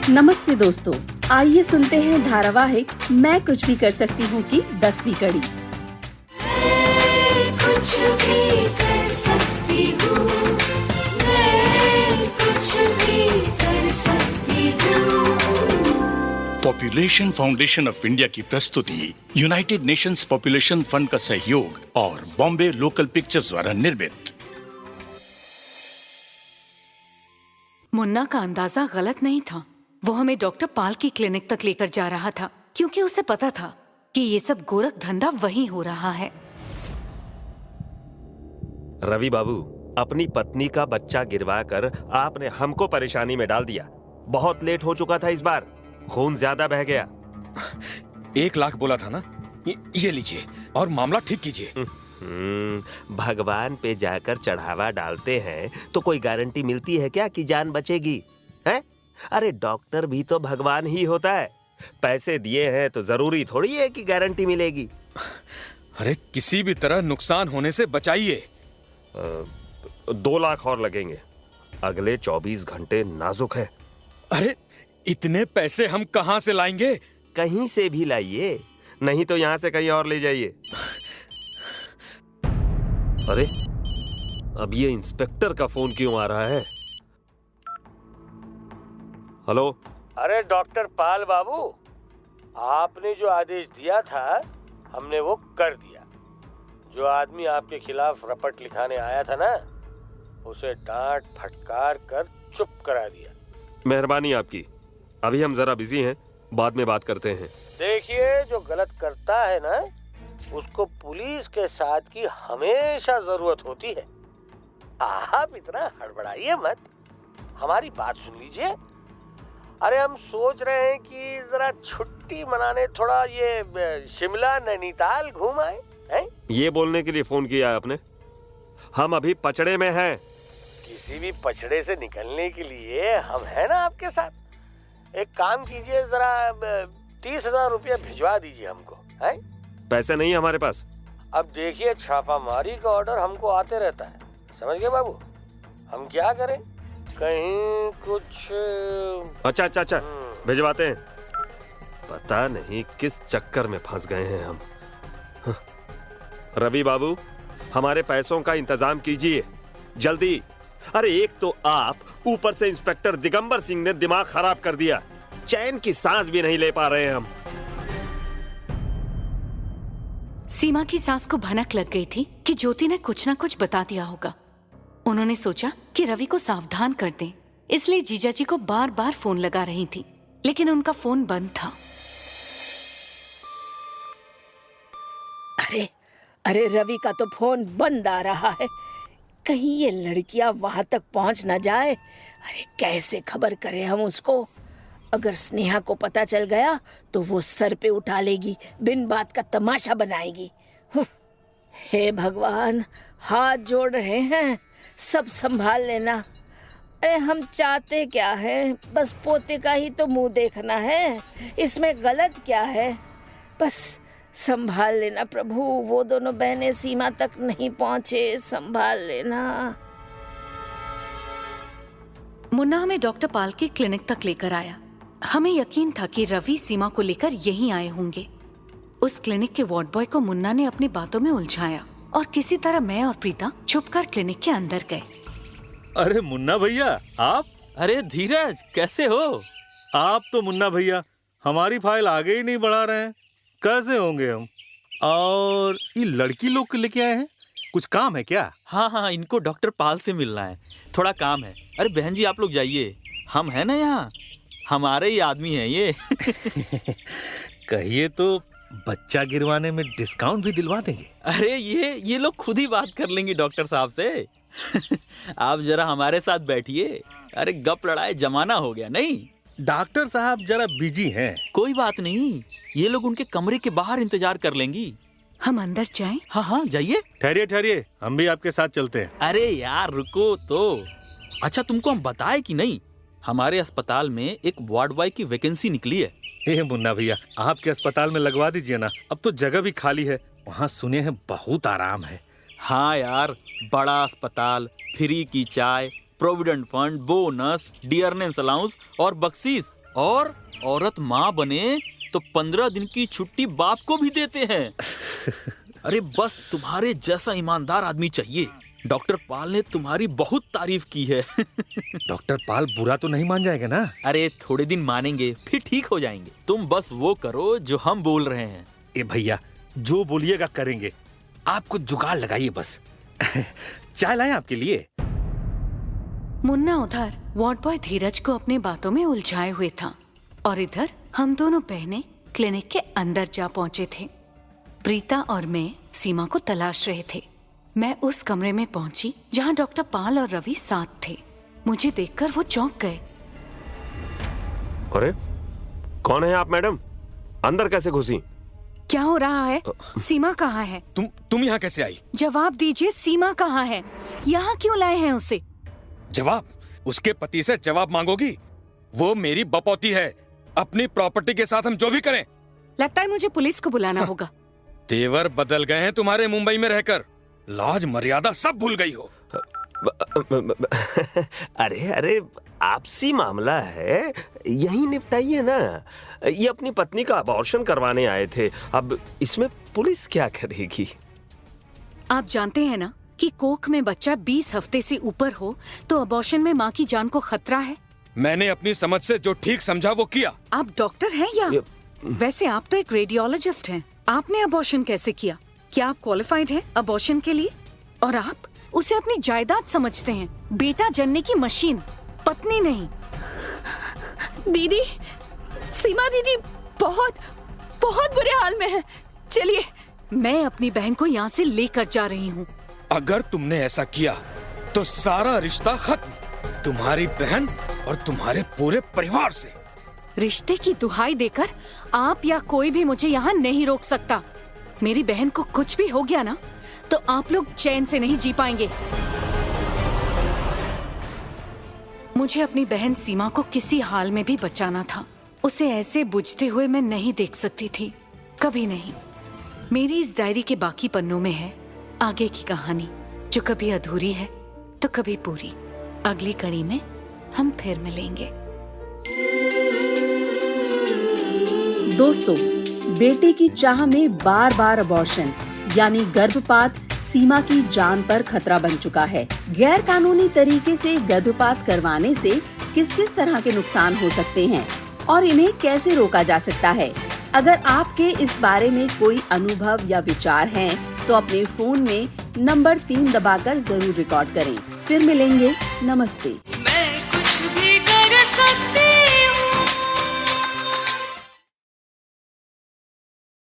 नमस्ते दोस्तों, आइए सुनते हैं धारावाहिक मैं कुछ भी कर सकती हूँ की 10वीं कड़ी। कुछ भी कर सकती हूँ, मैं कुछ भी कर सकती हूँ। पॉपुलेशन फाउंडेशन ऑफ इंडिया की प्रस्तुति यूनाइटेड नेशंस पॉपुलेशन फंड का सहयोग और बॉम्बे लोकल पिक्चर्स द्वारा निर्मित। मुन्ना का अंदाजा गलत नहीं था। वो हमें डॉक्टर पाल की क्लिनिक तक लेकर जा रहा था क्योंकि उसे पता था कि ये सब गोरख धंधा वहीं हो रहा है। रवि बाबू, अपनी पत्नी का बच्चा गिरवा कर आपने हमको परेशानी में डाल दिया। बहुत लेट हो चुका था इस बार, खून ज्यादा बह गया। 1 लाख बोला था ना, ये लीजिए और मामला ठीक कीजिए। भगवान पे जाकर चढ़ावा डालते हैं तो कोई गारंटी मिलती है क्या कि जान बचेगी? हैं? अरे डॉक्टर भी तो भगवान ही होता है। पैसे दिए हैं तो जरूरी थोड़ी है कि गारंटी मिलेगी। अरे किसी भी तरह नुकसान होने से बचाइए। 2 लाख और लगेंगे। अगले 24 घंटे नाजुक है। अरे इतने पैसे हम कहां से लाएंगे? कहीं से भी लाइए, नहीं तो यहां से कहीं और ले जाइए। अरे अब ये इंस्पेक्टर का फोन क्यों आ रहा है? हेलो। अरे डॉक्टर पाल बाबू, आपने जो आदेश दिया था हमने वो कर दिया। जो आदमी आपके खिलाफ रपट लिखाने आया था ना, उसे डांट फटकार कर चुप करा दिया। मेहरबानी आपकी। अभी हम जरा बिजी हैं, बाद में बात करते हैं। देखिए, जो गलत करता है ना, उसको पुलिस के साथ की हमेशा जरूरत होती है। आप इतना हड़बड़ाइए मत, हमारी बात सुन लीजिए। अरे हम सोच रहे हैं कि जरा छुट्टी मनाने थोड़ा ये शिमला नैनीताल घूम आए हैं? ये बोलने के लिए फोन किया है आपने? हम अभी पचड़े में हैं। किसी भी पछड़े से निकलने के लिए हम हैं ना आपके साथ। एक काम कीजिए, जरा 30,000 रुपया भिजवा दीजिए हमको। हैं? पैसे नहीं है हमारे पास। अब देखिए, छापामारी का ऑर्डर हमको आते रहता है, समझ गए बाबू? हम क्या करें, कहीं कुछ। अच्छा भिजवाते हैं। पता नहीं किस चक्कर में फंस गए हैं हम। रवि बाबू, हमारे पैसों का इंतजाम कीजिए जल्दी। अरे एक तो आप, ऊपर से इंस्पेक्टर दिगंबर सिंह ने दिमाग खराब कर दिया। चैन की सांस भी नहीं ले पा रहे हैं हम। सीमा की सास को भनक लग गई थी कि ज्योति ने कुछ ना कुछ बता दिया होगा। उन्होंने सोचा कि रवि को सावधान कर दें, इसलिए जीजाजी को बार बार फोन लगा रही थी, लेकिन उनका फोन बंद था। अरे रवि का तो फोन बंद आ रहा है। कहीं ये लड़कियां वहां तक पहुंच ना जाए। अरे कैसे खबर करें हम उसको? अगर स्नेहा को पता चल गया तो वो सर पे उठा लेगी, बिन बात का तमाशा बनाएगी। हे भगवान, हाथ जोड़ रहे हैं, सब संभाल लेना। अरे हम चाहते क्या है? बस पोते का ही तो मुंह देखना है, इसमें गलत क्या है? बस संभाल लेना प्रभु। वो दोनों बहनें सीमा तक नहीं पहुंचे, संभाल लेना। मुन्ना हमें डॉक्टर पाल की क्लिनिक तक लेकर आया। हमें यकीन था कि रवि सीमा को लेकर यहीं आए होंगे। उस क्लिनिक के वार्ड बॉय को मुन्ना ने अपनी बातों में उलझाया और किसी तरह मैं और प्रीता छुपकर क्लिनिक के अंदर गए। अरे मुन्ना भैया, आप? अरे धीरज, कैसे हो? आप तो मुन्ना भैया हमारी फाइल आगे ही नहीं बढ़ा रहे हैं। कैसे होंगे हम? और ये लड़की लोग को लेके आए हैं, कुछ काम है क्या? हाँ, इनको डॉक्टर पाल से मिलना है, थोड़ा काम है। अरे बहन जी, आप लोग जाइए, हम है ना यहाँ, हमारे ही आदमी हैं ये। कहिए तो बच्चा गिरवाने में डिस्काउंट भी दिलवा देंगे। अरे ये लोग खुद ही बात कर लेंगे डॉक्टर साहब से। आप जरा हमारे साथ बैठिए। अरे गप लड़ाई जमाना हो गया नहीं? डॉक्टर साहब जरा बिजी हैं। कोई बात नहीं, ये लोग उनके कमरे के बाहर इंतजार कर लेंगी। हम अंदर जाएं? हाँ जाइए। ठहरिए, हम भी आपके साथ चलते हैं। अरे यार रुको तो। अच्छा तुमको हम बताए कि नहीं, हमारे अस्पताल में एक वार्ड बॉय की वैकेंसी निकली है। मुन्ना भैया, आपके अस्पताल में लगवा दीजिए ना, अब तो जगह भी खाली है। वहाँ सुने हैं बहुत आराम है। हाँ यार, बड़ा अस्पताल, फ्री की चाय, provident fund, bonus, dearness allowance और बख्शीश और औरत माँ बने तो 15 दिन की छुट्टी बाप को भी देते हैं। अरे बस तुम्हारे जैसा ईमानदार आदमी चाहिए। डॉक्टर पाल ने तुम्हारी बहुत तारीफ की है। डॉक्टर पाल बुरा तो नहीं मान जाएगा ना? अरे थोड़े दिन मानेंगे, फिर ठीक हो जाएंगे। तुम बस वो करो जो हम बोल रहे हैं। ए भैया, जो बोलिएगा करेंगे, आप कुछ जुगाड़ लगाइए बस। चाय लाएं आपके लिए? मुन्ना उधर वार्ड बॉय धीरज को अपने बातों में उलझाए हुए था और इधर हम दोनों बहनें क्लिनिक के अंदर जा पहुंचे थे। प्रीता और मैं सीमा को तलाश रहे थे। मैं उस कमरे में पहुंची जहां डॉक्टर पाल और रवि साथ थे। मुझे देखकर वो चौंक गए। अरे कौन है आप मैडम? अंदर कैसे घुसी? क्या हो रहा है? सीमा कहाँ है? तुम यहाँ कैसे आई? जवाब दीजिए, सीमा कहाँ है? यहाँ क्यों लाए हैं उसे? जवाब? उसके पति से जवाब मांगोगी? वो मेरी बपौती है। अपनी प्रॉपर्टी के साथ हम जो भी करें। लगता है मुझे पुलिस को बुलाना होगा। तेवर बदल गए हैं तुम्हारे मुंबई में रहकर। लाज मर्यादा सब भूल गई हो। अरे अरे आपसी मामला है, यही निपटाइए ना। ये अपनी पत्नी का अबॉर्शन करवाने आए थे, अब इसमें पुलिस क्या करेगी? आप जानते हैं ना कि कोख में बच्चा 20 हफ्ते से ऊपर हो तो अबॉर्शन में माँ की जान को खतरा है। मैंने अपनी समझ से जो ठीक समझा वो किया। आप डॉक्टर हैं या? वैसे आप तो एक रेडियोलॉजिस्ट हैं। आपने अबॉर्शन कैसे किया? क्या आप क्वालिफाइड हैं अबॉर्शन के लिए? और आप उसे अपनी जायदाद समझते हैं, बेटा जनने की मशीन, पत्नी नहीं। दीदी, सीमा दीदी बहुत बहुत बुरे हाल में है। चलिए, मैं अपनी बहन को यहाँ से लेकर जा रही हूँ। अगर तुमने ऐसा किया तो सारा रिश्ता खत्म, तुम्हारी बहन और तुम्हारे पूरे परिवार से। रिश्ते की दुहाई देकर आप या कोई भी मुझे यहाँ नहीं रोक सकता। मेरी बहन को कुछ भी हो गया ना तो आप लोग चैन से नहीं जी पाएंगे। मुझे अपनी बहन सीमा को किसी हाल में भी बचाना था। उसे ऐसे बुझते हुए मैं नहीं देख सकती थी, कभी नहीं। मेरी इस डायरी के बाकी पन्नों में है आगे की कहानी, जो कभी अधूरी है तो कभी पूरी। अगली कड़ी में हम फिर मिलेंगे। दोस्तों, बेटे की चाह में बार बार अबॉर्शन यानी गर्भपात सीमा की जान पर खतरा बन चुका है। गैर कानूनी तरीके से गर्भपात करवाने से किस किस तरह के नुकसान हो सकते हैं और इन्हें कैसे रोका जा सकता है? अगर आपके इस बारे में कोई अनुभव या विचार हैं, तो अपने फोन में नंबर 3 दबाकर जरूर रिकॉर्ड करें। फिर मिलेंगे। नमस्ते। मैं कुछ भी कर सकती